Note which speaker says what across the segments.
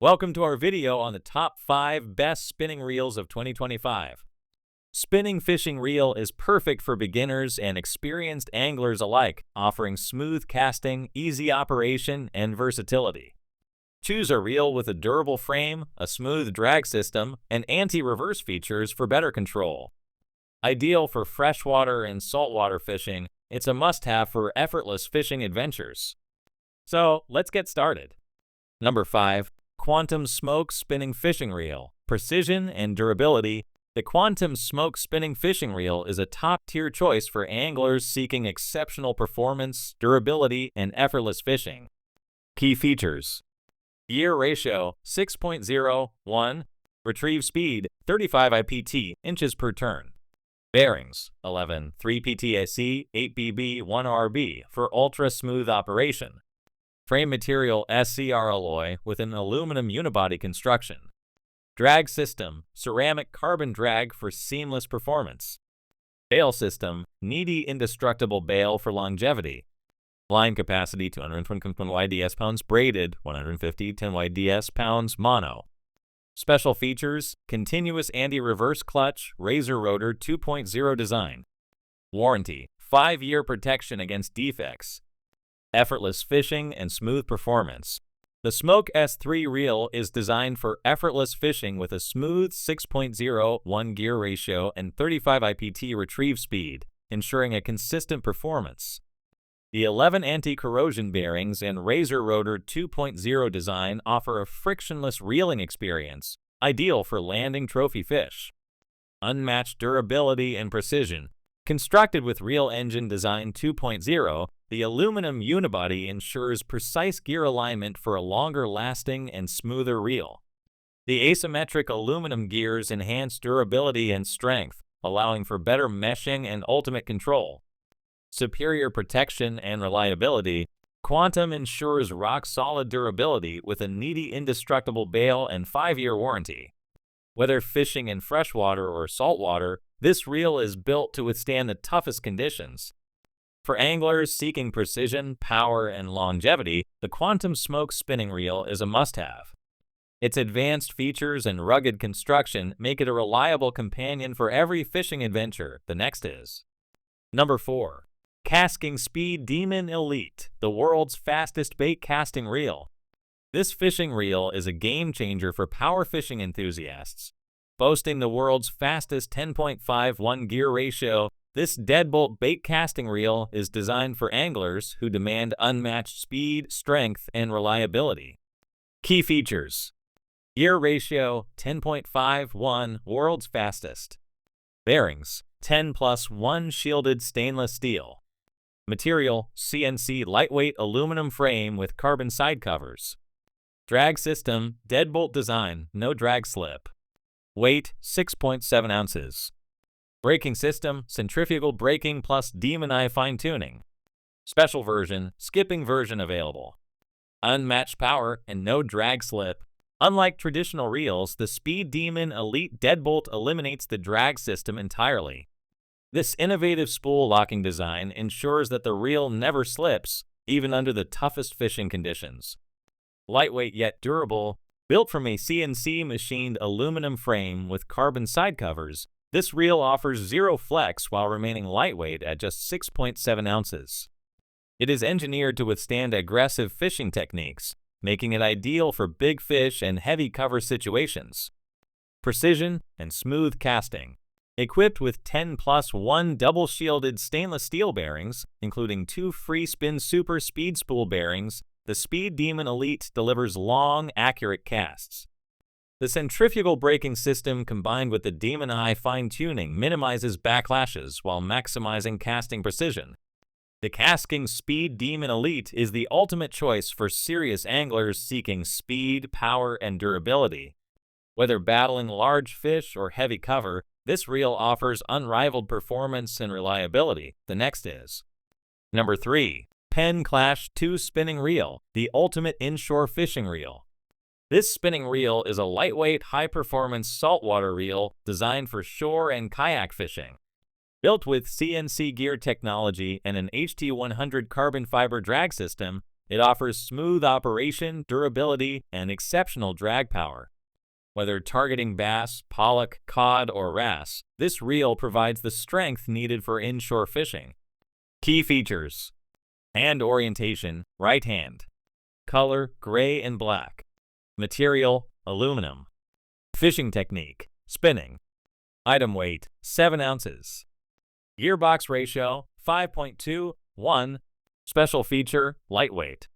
Speaker 1: Welcome to our video on the top 5 best spinning reels of 2025. Spinning fishing reel is perfect for beginners and experienced anglers alike, offering smooth casting, easy operation, and versatility. Choose a reel with a durable frame, a smooth drag system, and anti-reverse features for better control. Ideal for freshwater and saltwater fishing, it's a must-have for effortless fishing adventures. So, let's get started. Number 5. Quantum Smoke Spinning Fishing Reel. Precision and durability. The Quantum Smoke Spinning Fishing Reel is a top-tier choice for anglers seeking exceptional performance, durability, and effortless fishing. Key features: gear ratio 6.01, retrieve speed 35 IPT inches per turn. Bearings 11, 3 PTAC, 8 BB, 1 RB for ultra-smooth operation. Frame material SCR alloy with an aluminum unibody construction. Drag system, ceramic carbon drag for seamless performance. Bail system, needy indestructible bail for longevity. Line capacity 220 YDS pounds braided, 150 10 YDS pounds mono. Special features: continuous anti-reverse clutch, razor rotor 2.0 design. Warranty: 5-year protection against defects. Effortless fishing and smooth performance. The Smoke S3 reel is designed for effortless fishing with a smooth 6.01 gear ratio and 35 IPT retrieve speed, ensuring a consistent performance. The 11 anti-corrosion bearings and razor rotor 2.0 design offer a frictionless reeling experience, ideal for landing trophy fish. Unmatched durability and precision. Constructed with Reel Engine Design 2.0, the aluminum unibody ensures precise gear alignment for a longer-lasting and smoother reel. The asymmetric aluminum gears enhance durability and strength, allowing for better meshing and ultimate control. Superior protection and reliability. Quantum ensures rock-solid durability with a needy indestructible bail and 5-year warranty. Whether fishing in freshwater or saltwater, this reel is built to withstand the toughest conditions. For anglers seeking precision, power, and longevity, the Quantum Smoke Spinning Reel is a must-have. Its advanced features and rugged construction make it a reliable companion for every fishing adventure. The next is Number 4. KastKing Speed Demon Elite, the world's fastest bait casting reel. This fishing reel is a game-changer for power fishing enthusiasts. Boasting the world's fastest 10.51 gear ratio, this deadbolt bait casting reel is designed for anglers who demand unmatched speed, strength, and reliability. Key features: gear ratio 10.51, world's fastest. Bearings 10+1 shielded stainless steel. Material CNC lightweight aluminum frame with carbon side covers. Drag system deadbolt design, no drag slip. Weight 6.7 ounces. Braking system centrifugal braking plus Demon Eye fine tuning. Special version skipping version available. Unmatched power and no drag slip. Unlike traditional reels, the Speed Demon Elite deadbolt eliminates the drag system entirely. This innovative spool locking design ensures that the reel never slips, even under the toughest fishing conditions. Lightweight yet durable. Built from a CNC machined aluminum frame with carbon side covers, this reel offers zero flex while remaining lightweight at just 6.7 ounces. It is engineered to withstand aggressive fishing techniques, making it ideal for big fish and heavy cover situations. Precision and smooth casting. Equipped with 10+1 double-shielded stainless steel bearings, including 2 free spin super speed spool bearings, the Speed Demon Elite delivers long, accurate casts. The centrifugal braking system combined with the Demon Eye fine-tuning minimizes backlashes while maximizing casting precision. The KastKing Speed Demon Elite is the ultimate choice for serious anglers seeking speed, power, and durability. Whether battling large fish or heavy cover, this reel offers unrivaled performance and reliability. The next is Number 3. Penn Clash II Spinning Reel, the ultimate inshore fishing reel. This spinning reel is a lightweight, high-performance saltwater reel designed for shore and kayak fishing. Built with CNC gear technology and an HT100 carbon fiber drag system, It offers smooth operation, durability, and exceptional drag power. Whether targeting bass, pollock, cod, or wrasse, this reel provides the strength needed for inshore fishing. Key features: hand orientation, right hand. Color, gray and black. Material, aluminum. Fishing technique, spinning. Item weight, 7 ounces. Gearbox ratio, 5.2:1. Special feature, lightweight.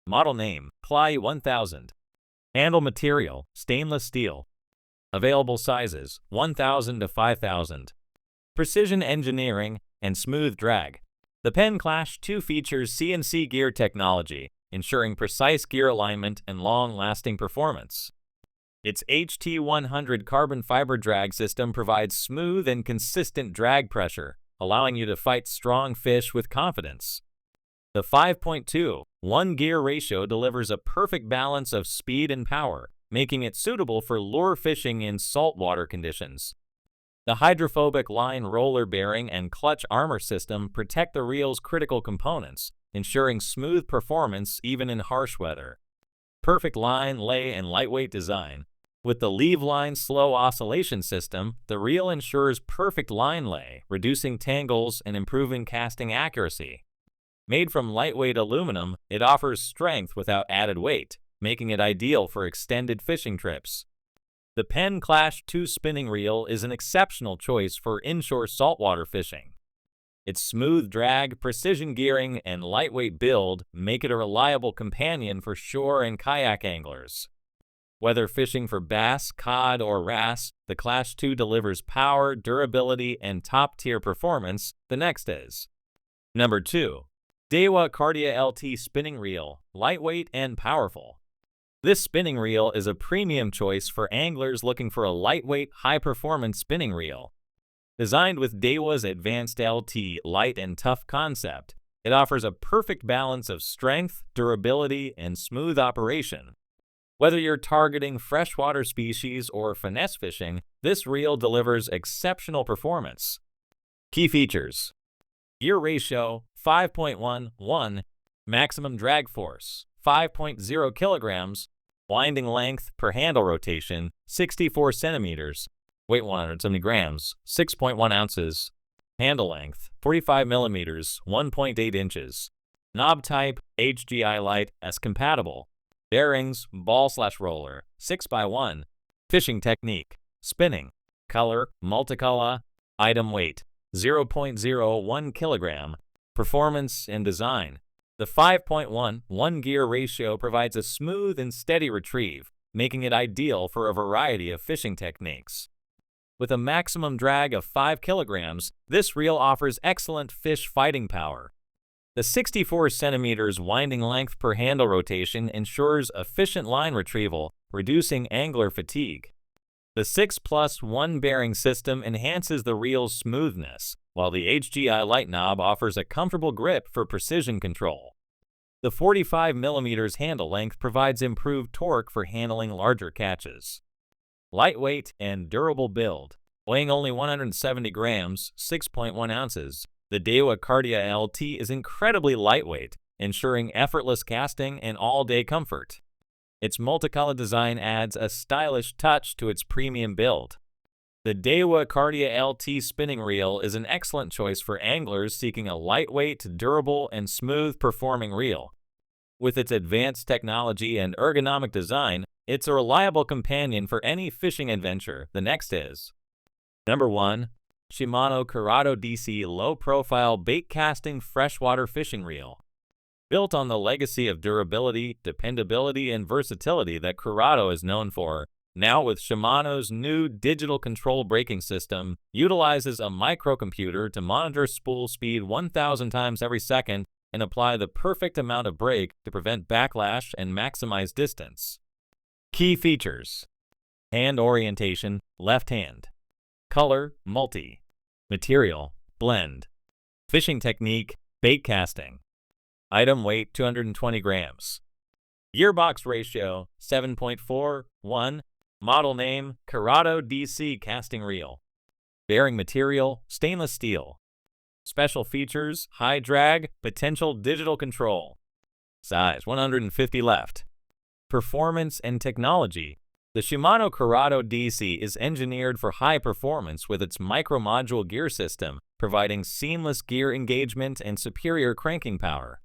Speaker 1: Model name, Clay 1000. Handle material, stainless steel. Available sizes, 1000 to 5000. Precision engineering and smooth drag. The Penn Clash II features CNC gear technology, ensuring precise gear alignment and long-lasting performance. Its HT100 carbon fiber drag system provides smooth and consistent drag pressure, allowing you to fight strong fish with confidence. The 5.2:1 gear ratio delivers a perfect balance of speed and power, making it suitable for lure fishing in saltwater conditions. The hydrophobic line roller bearing and clutch armor system protect the reel's critical components, ensuring smooth performance even in harsh weather. Perfect line lay and lightweight design. With the leave line slow oscillation system, the reel ensures perfect line lay, reducing tangles and improving casting accuracy. Made from lightweight aluminum, it offers strength without added weight, making it ideal for extended fishing trips. The Penn Clash II spinning reel is an exceptional choice for inshore saltwater fishing. Its smooth drag, precision gearing, and lightweight build make it a reliable companion for shore and kayak anglers. Whether fishing for bass, cod, or wrasse, the Clash II delivers power, durability, and top-tier performance. The next is Number 2. Daiwa Cardia LT Spinning Reel, lightweight and powerful. This spinning reel is a premium choice for anglers looking for a lightweight, high-performance spinning reel. Designed with Daiwa's advanced LT light and tough concept, it offers a perfect balance of strength, durability, and smooth operation. Whether you're targeting freshwater species or finesse fishing, this reel delivers exceptional performance. Key features: gear ratio, 5.11. Maximum drag force, 5.0 kilograms. Winding length per handle rotation, 64 centimeters. Weight 170 grams, 6.1 ounces. Handle length, 45 millimeters, 1.8 inches. Knob type, HGI Lite S compatible. Bearings, ball/roller, 6x1. Fishing technique, spinning. Color, multicolor. Item weight, 0.01 kilogram. Performance and design. The 5.11 gear ratio provides a smooth and steady retrieve, making it ideal for a variety of fishing techniques. With a maximum drag of 5 kilograms, this reel offers excellent fish fighting power. The 64 centimeters winding length per handle rotation ensures efficient line retrieval, reducing angler fatigue. The 6+1 bearing system enhances the reel's smoothness, while the HGI Lite knob offers a comfortable grip for precision control. The 45 mm handle length provides improved torque for handling larger catches. Lightweight and durable build. Weighing only 170 grams, 6.1 ounces, the Daiwa Cardia LT is incredibly lightweight, ensuring effortless casting and all-day comfort. Its multicolor design adds a stylish touch to its premium build. The Daiwa Cardia LT spinning reel is an excellent choice for anglers seeking a lightweight, durable, and smooth-performing reel. With its advanced technology and ergonomic design, it's a reliable companion for any fishing adventure. The next is Number 1. Shimano Curado DC Low-Profile Bait Casting Freshwater Fishing Reel. Built on the legacy of durability, dependability, and versatility that Curado is known for, now with Shimano's new digital control braking system, utilizes a microcomputer to monitor spool speed 1,000 times every second and apply the perfect amount of brake to prevent backlash and maximize distance. Key features: hand orientation, left hand. Color, multi. Material, blend. Fishing technique, bait casting. Item weight, 220 grams. Gearbox ratio, 7.41. Model name, Curado DC Casting Reel. Bearing material, stainless steel. Special features, high drag, potential digital control. Size 150 left. Performance and technology. The Shimano Corrado DC is engineered for high performance with its micro-module gear system, providing seamless gear engagement and superior cranking power.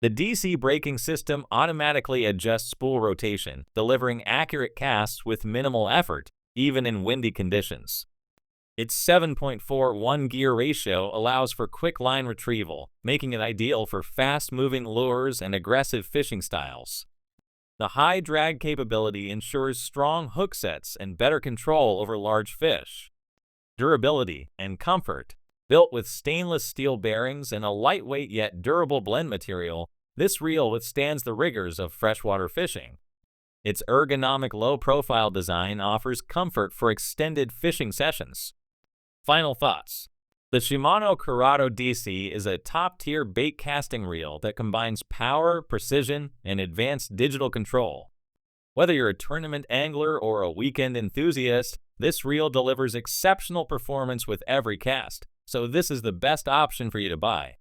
Speaker 1: The DC braking system automatically adjusts spool rotation, delivering accurate casts with minimal effort, even in windy conditions. Its 7.41 gear ratio allows for quick line retrieval, making it ideal for fast-moving lures and aggressive fishing styles. The high drag capability ensures strong hook sets and better control over large fish. Durability and comfort. Built with stainless steel bearings and a lightweight yet durable blend material, this reel withstands the rigors of freshwater fishing. Its ergonomic low-profile design offers comfort for extended fishing sessions. Final thoughts. The Shimano Corrado DC is a top-tier bait casting reel that combines power, precision, and advanced digital control. Whether you're a tournament angler or a weekend enthusiast, this reel delivers exceptional performance with every cast, so this is the best option for you to buy.